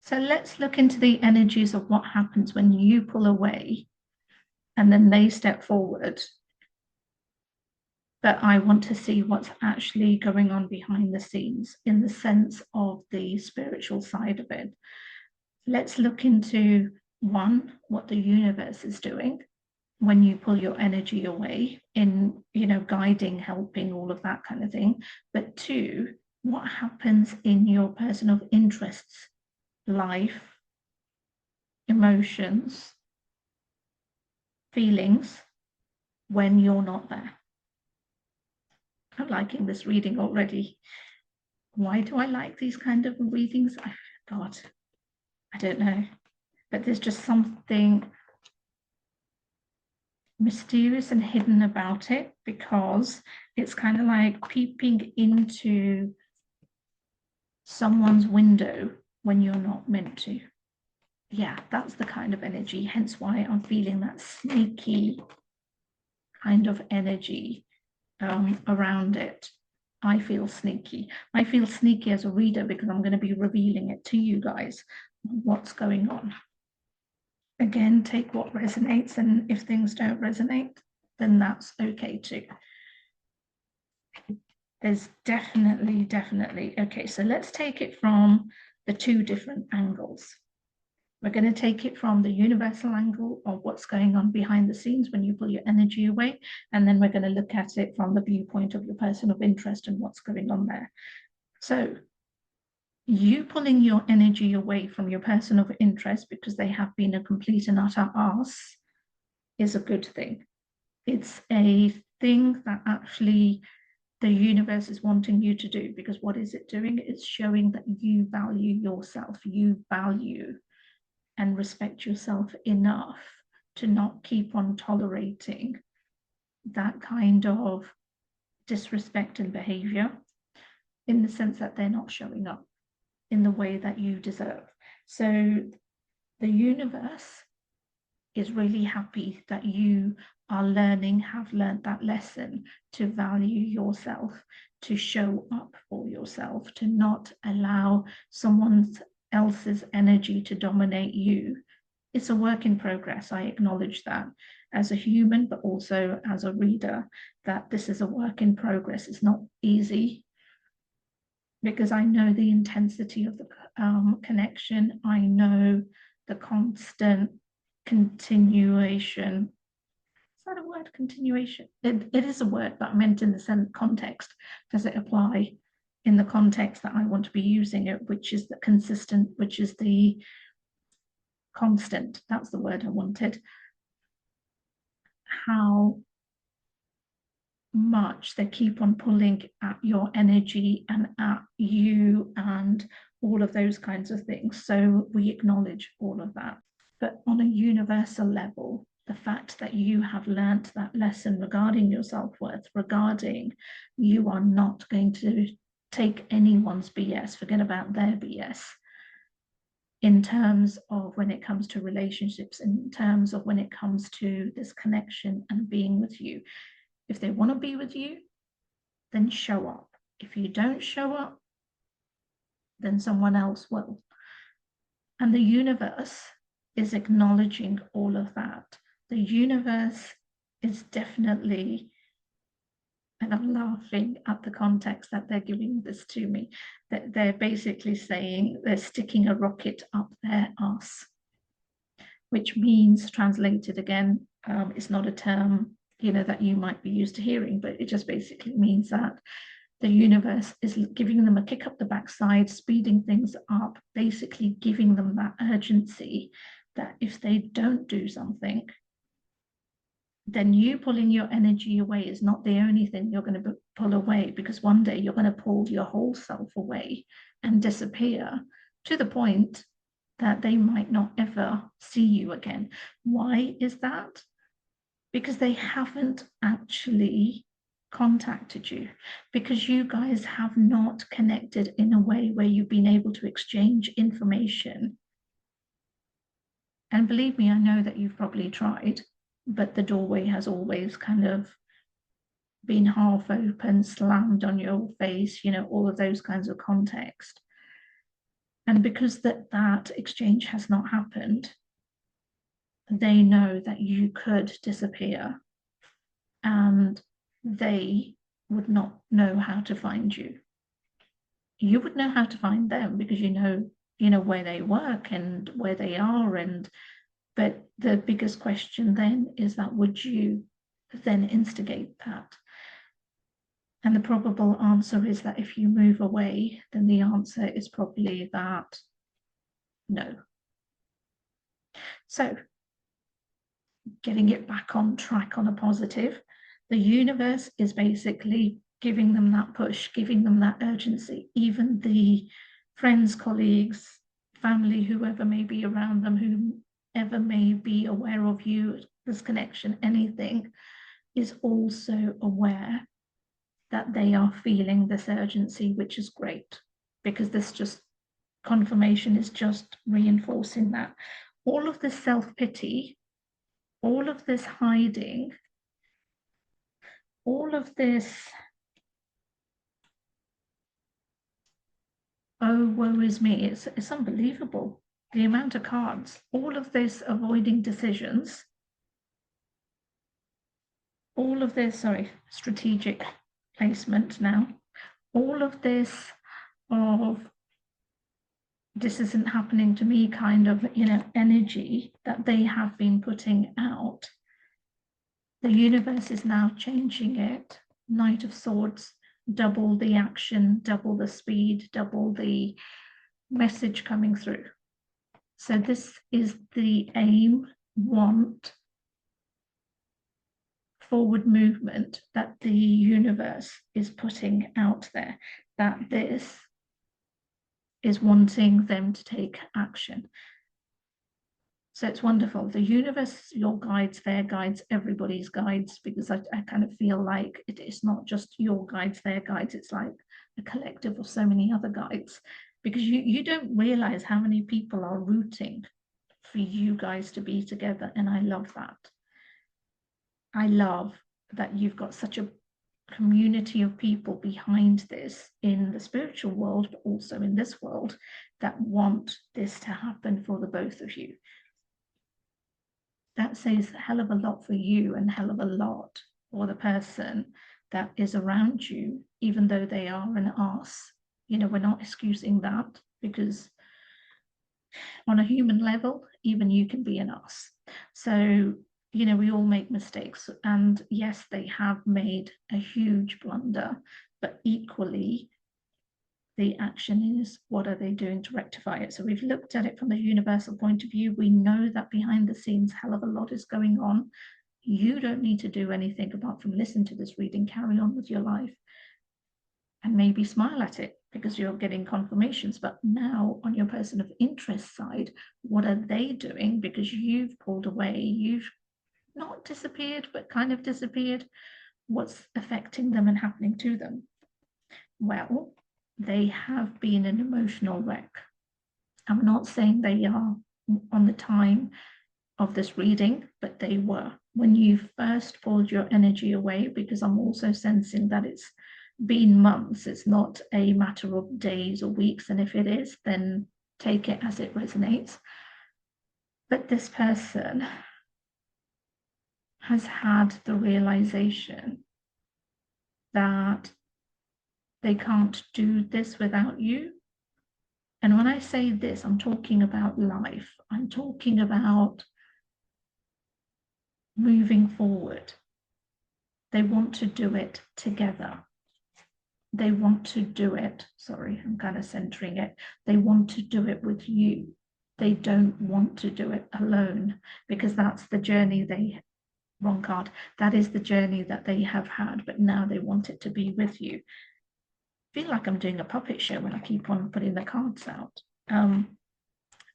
So let's look into the energies of what happens when you pull away and then they step forward. But I want to see what's actually going on behind the scenes in the sense of the spiritual side of it. Let's look into, one, what the universe is doing when you pull your energy away in, guiding, helping, all of that kind of thing. But two, what happens in your person of interests, life, emotions, feelings when you're not there. I'm liking this reading already. Why do I like these kind of readings? God, I don't know. But there's just something mysterious and hidden about it, because it's kind of like peeping into someone's window when you're not meant to. Yeah, that's the kind of energy, hence why I'm feeling that sneaky kind of energy around it. I feel sneaky. I feel sneaky as a reader because I'm going to be revealing it to you guys, what's going on. Again, take what resonates, and if things don't resonate, then that's okay too. There's definitely, okay, so let's take it from the two different angles. We're going to take it from the universal angle of what's going on behind the scenes when you pull your energy away, and then we're going to look at it from the viewpoint of your person of interest and what's going on there. So you pulling your energy away from your person of interest because they have been a complete and utter arse is a good thing. It's a thing that actually the universe is wanting you to do, because what is it doing? It's showing that you value yourself, you value and respect yourself enough to not keep on tolerating that kind of disrespect and behavior, in the sense that they're not showing up in the way that you deserve. So the universe is really happy that you are have learned that lesson to value yourself, to show up for yourself, to not allow someone else's energy to dominate you. It's a work in progress. I acknowledge that as a human, but also as a reader, that this is a work in progress. It's not easy, because I know the intensity of the connection. I know the constant continuation. Is that a word, continuation? It is a word, but I meant in the same context. Does it apply in the context that I want to be using it, which is the consistent, which is the constant? That's the word I wanted. How much they keep on pulling at your energy and at you and all of those kinds of things. So we acknowledge all of that. But on a universal level, the fact that you have learnt that lesson regarding your self-worth, regarding you are not going to take anyone's BS, forget about their BS, in terms of when it comes to relationships, in terms of when it comes to this connection and being with you. If they want to be with you, then show up. If you don't show up, then someone else will. And the universe is acknowledging all of that. The universe is definitely, and I'm laughing at the context that they're giving this to me, that they're basically saying they're sticking a rocket up their arse, which means, translated again, it's not a term that you might be used to hearing, but it just basically means that the universe is giving them a kick up the backside, speeding things up, basically giving them that urgency that if they don't do something, then you pulling your energy away is not the only thing you're going to pull away, because one day you're going to pull your whole self away and disappear to the point that they might not ever see you again. Why is that? Because they haven't actually contacted you, because you guys have not connected in a way where you've been able to exchange information. And believe me, I know that you've probably tried, but the doorway has always kind of been half open, slammed on your face, all of those kinds of context. And because that exchange has not happened, they know that you could disappear and they would not know how to find you. You would know how to find them because you know where they work and where they are. But the biggest question then is that would you then instigate that? And the probable answer is that if you move away, then the answer is probably that no. So getting it back on track on a positive, the universe is basically giving them that push, giving them that urgency. Even the friends, colleagues, family, whoever may be around them, whoever may be aware of you, this connection, anything, is also aware that they are feeling this urgency, which is great, because this just confirmation is just reinforcing that. All of this self-pity, all of this hiding, all of this, oh, woe is me, it's unbelievable. The amount of cards, all of this avoiding decisions, all of this, strategic placement now, all of this of this isn't happening to me kind of, energy that they have been putting out. The universe is now changing it. Knight of Swords, double the action, double the speed, double the message coming through. So this is the aim, want, forward movement that the universe is putting out there, that this is wanting them to take action. So it's wonderful. The universe, your guides, their guides, everybody's guides, because I kind of feel like it's not just your guides, their guides, it's like a collective of so many other guides, because you don't realize how many people are rooting for you guys to be together. And I love that. I love that you've got such a community of people behind this in the spiritual world, but also in this world, that want this to happen for the both of you. That says a hell of a lot for you and a hell of a lot for the person that is around you, even though they are an arse. We're not excusing that, because on a human level, even you can be an arse. So we all make mistakes, and yes, they have made a huge blunder, but equally the action is, what are they doing to rectify it? So we've looked at it from the universal point of view. We know that behind the scenes, hell of a lot is going on. You don't need to do anything apart from listen to this reading, carry on with your life, and maybe smile at it because you're getting confirmations. But now on your person of interest side, what are they doing? Because you've pulled away, you've not disappeared, but kind of disappeared. What's affecting them and happening to them? Well, they have been an emotional wreck. I'm not saying they are on the time of this reading, but they were. When you first pulled your energy away, because I'm also sensing that it's been months, it's not a matter of days or weeks, and if it is, then take it as it resonates. But this person has had the realization that they can't do this without you. And when I say this, I'm talking about life. I'm talking about moving forward. They want to do it together. They want to do it, sorry, I'm kind of centering it. They want to do it with you. They don't want to do it alone, because that's the journey wrong card. That is the journey that they have had, but now they want it to be with you. I feel like I'm doing a puppet show when I keep on putting the cards out.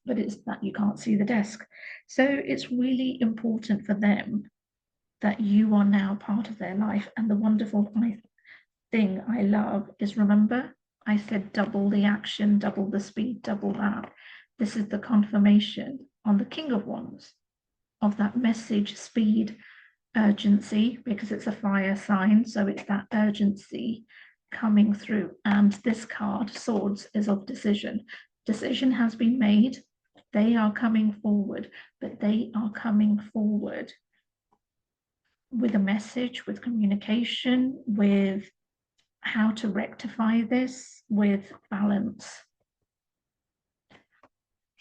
But it's that you can't see the desk. So it's really important for them that you are now part of their life. And the wonderful thing I love is, remember, I said double the action, double the speed, double that. This is the confirmation on the King of Wands of that message, speed, urgency, because it's a fire sign. So it's that urgency coming through. And this card, Swords, is of decision. Decision has been made. They are coming forward, but they are coming forward with a message, with communication, with how to rectify this, with balance.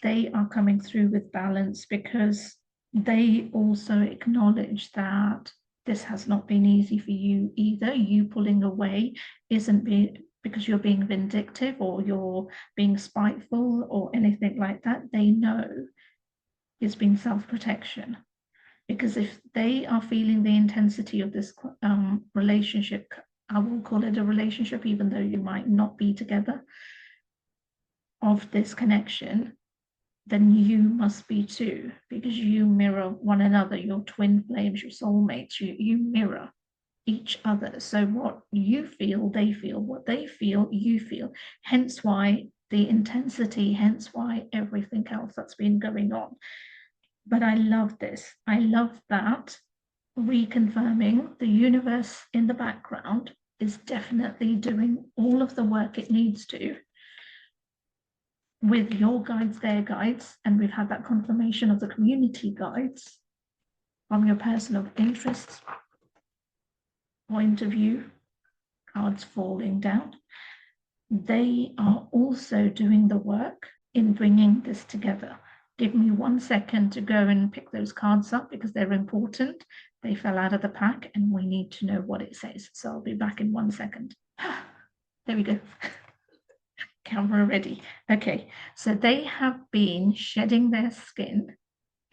They are coming through with balance because they also acknowledge that this has not been easy for you either. You pulling away isn't because you're being vindictive or you're being spiteful or anything like that. They know it's been self-protection. Because if they are feeling the intensity of this relationship, I will call it a relationship, even though you might not be together, of this connection, then you must be too, because you mirror one another, your twin flames, your soulmates, you mirror each other. So what you feel, they feel. What they feel, you feel. Hence why the intensity, hence why everything else that's been going on. But I love this. I love that reconfirming the universe in the background is definitely doing all of the work it needs to with your guides, their guides, and we've had that confirmation of the community guides from your person of interest point of view, cards falling down. They are also doing the work in bringing this together. Give me 1 second to go and pick those cards up because they're important. They fell out of the pack and we need to know what it says. So I'll be back in 1 second. There we go. Camera ready. Okay, so they have been shedding their skin,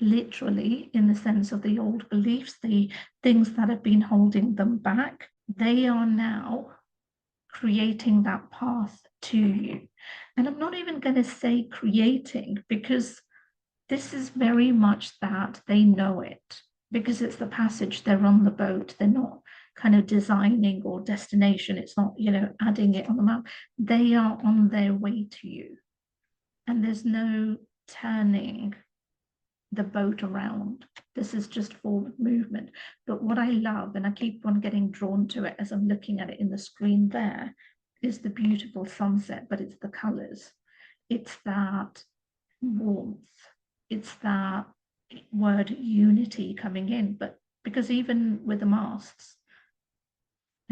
literally, in the sense of the old beliefs, the things that have been holding them back. They are now creating that path to you. And I'm not even going to say creating, because this is very much that they know it, because it's the passage. They're on the boat. They're not kind of designing or destination. It's not, adding it on the map. They are on their way to you. And there's no turning the boat around. This is just forward movement. But what I love, and I keep on getting drawn to it as I'm looking at it in the screen there, is the beautiful sunset, but it's the colors. It's that warmth. It's that word unity coming in. But because even with the masts,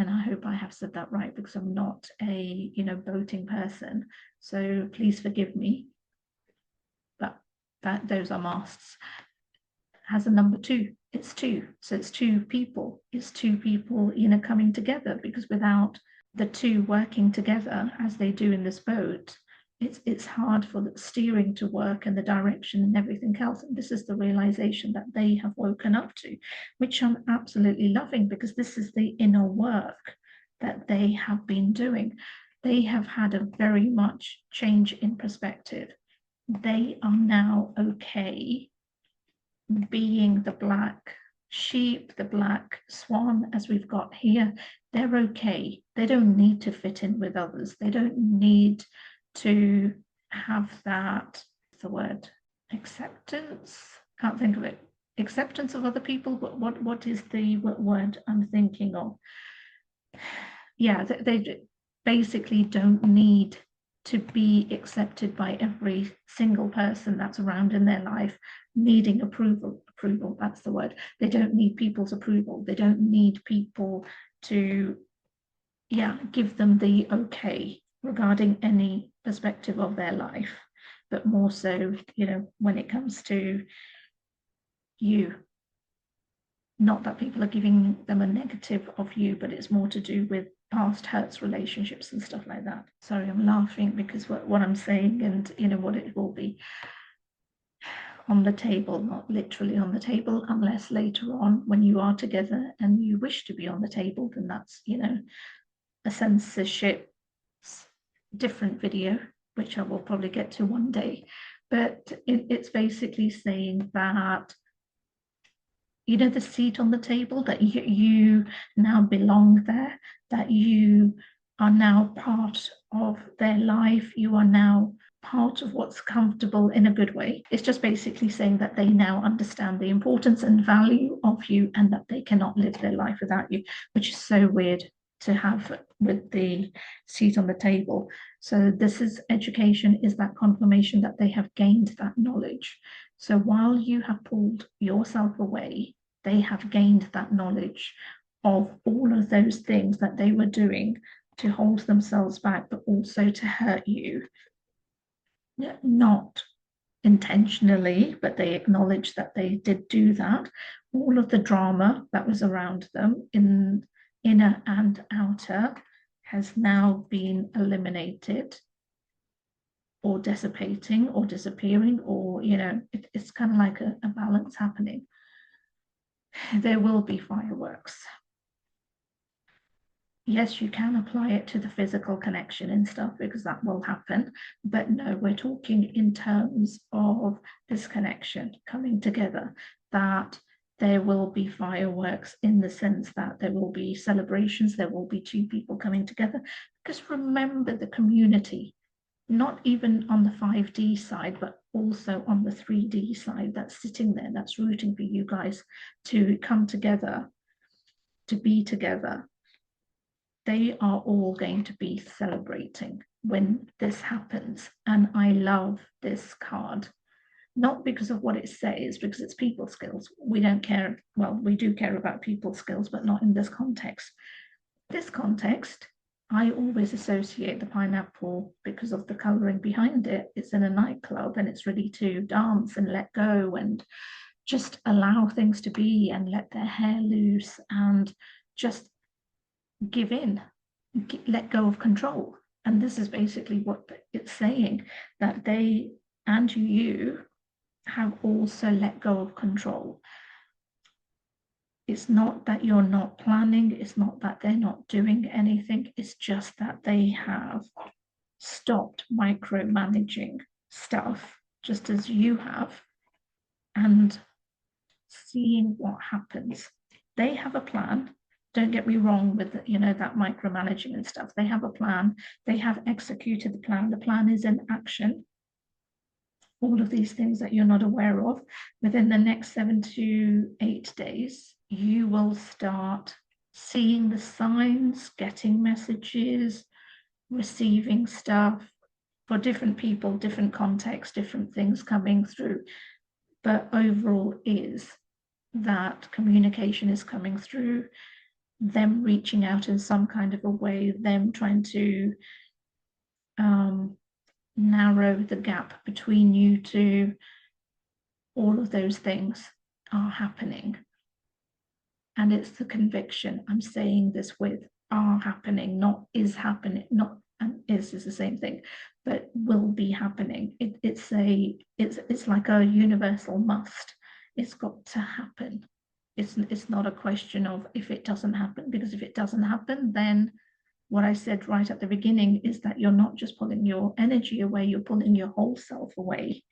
and I hope I have said that right because I'm not a boating person, so please forgive me, but those are masts, has a number 2. It's 2, so it's 2 people. It's 2 people coming together, because without the 2 working together as they do in this boat, it's hard for the steering to work and the direction and everything else. And this is the realization that they have woken up to, which I'm absolutely loving, because this is the inner work that they have been doing. They have had a very much change in perspective. They are now okay being the black sheep, the black swan, as we've got here. They're okay. They don't need to fit in with others. They don't need to have that, the word, acceptance, can't think of it, acceptance of other people, but what is the word I'm thinking of? Yeah, they basically don't need to be accepted by every single person that's around in their life, needing approval, that's the word. They don't need people's approval. They don't need people to, give them the okay regarding any perspective of their life, but more so, when it comes to you. Not that people are giving them a negative of you, but it's more to do with past hurts, relationships and stuff like that. Sorry, I'm laughing because what I'm saying and what it will be on the table, not literally on the table, unless later on when you are together and you wish to be on the table, then that's a censorship different video, which I will probably get to one day. But it's basically saying that the seat on the table, that you now belong there, that you are now part of their life, you are now part of what's comfortable in a good way. It's just basically saying that they now understand the importance and value of you, and that they cannot live their life without you, which is so weird to have with the seat on the table. So this is education, is that confirmation that they have gained that knowledge. So while you have pulled yourself away, they have gained that knowledge of all of those things that they were doing to hold themselves back, but also to hurt you. Not intentionally, but they acknowledge that they did do that. All of the drama that was around them, in inner and outer, has now been eliminated or dissipating or disappearing, or, you know, it's kind of like a balance happening. There will be fireworks. Yes, you can apply it to the physical connection and stuff, because that will happen. But no, we're talking in terms of this connection coming together, that there will be fireworks in the sense that there will be celebrations, there will be two people coming together. Because remember, the community, not even on the 5D side, but also on the 3D side, that's sitting there, that's rooting for you guys to come together, to be together. They are all going to be celebrating when this happens. And I love this card, not because of what it says, because it's people skills. We don't care, well, we do care about people skills, but not in this context. This context, I always associate the pineapple because of the coloring behind it. It's in a nightclub and it's ready to dance and let go and just allow things to be and let their hair loose and just give in, let go of control. And this is basically what it's saying, that they and you have also let go of control. It's not that you're not planning, it's not that they're not doing anything, it's just that they have stopped micromanaging stuff, just as you have, and seeing what happens. They have a plan. Don't get me wrong with, you know, that micromanaging and stuff. They have a plan. They have executed the plan. The plan is in action. All of these things that you're not aware of, within the next 7 to 8 days, you will start seeing the signs, getting messages, receiving stuff for different people, different contexts, different things coming through. But overall is that communication is coming through, them reaching out in some kind of a way, them trying to narrow the gap between you two. All of those things are happening. And it's the conviction, I'm saying this with, are happening, not is happening, not, and is the same thing, but will be happening. It's like a universal must. It's got to happen. It's not a question of if it doesn't happen, because if it doesn't happen, then what I said right at the beginning is that you're not just pulling your energy away, you're pulling your whole self away.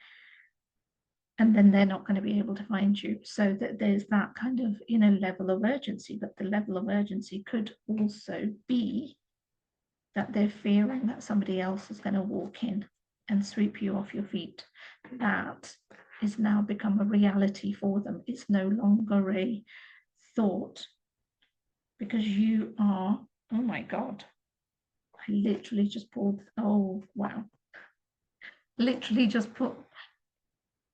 And then they're not going to be able to find you. So that there's that kind of, you know, level of urgency. But the level of urgency could also be that they're fearing that somebody else is going to walk in and sweep you off your feet. That is now become a reality for them. It's no longer a thought, because you are, oh my God, I literally just pulled, oh wow, literally just pulled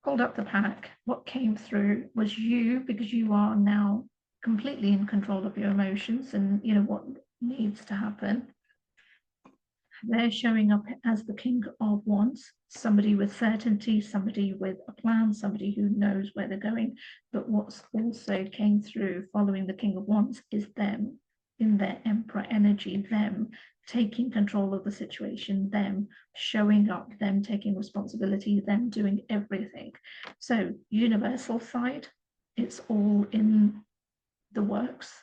up the pack. What came through was you, because you are now completely in control of your emotions and, you know, what needs to happen. They're showing up as the King of Wands, somebody with certainty, somebody with a plan, somebody who knows where they're going. But what's also came through following the King of Wands is them in their Emperor energy, them taking control of the situation, them showing up, them taking responsibility, them doing everything. So universal side, it's all in the works.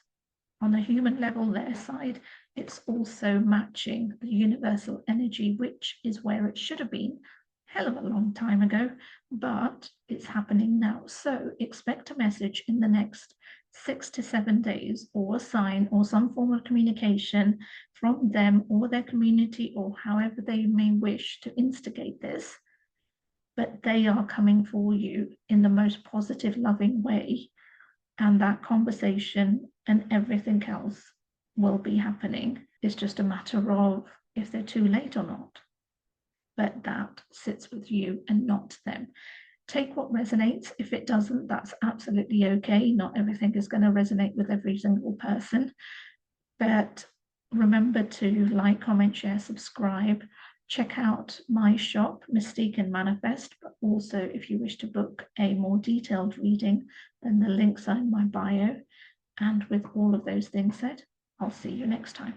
On a human level, their side, it's also matching the universal energy, which is where it should have been hell of a long time ago, but it's happening now. So expect a message in the next 6 to 7 days, or a sign or some form of communication from them or their community, or however they may wish to instigate this. But they are coming for you in the most positive, loving way. And that conversation and everything else will be happening. It's just a matter of if they're too late or not. But that sits with you and not them. Take what resonates. If it doesn't, that's absolutely okay. Not everything is going to resonate with every single person. But remember to like, comment, share, subscribe. Check out my shop, Mystique and Manifest. But also, if you wish to book a more detailed reading, then the links are in my bio. And with all of those things said, I'll see you next time.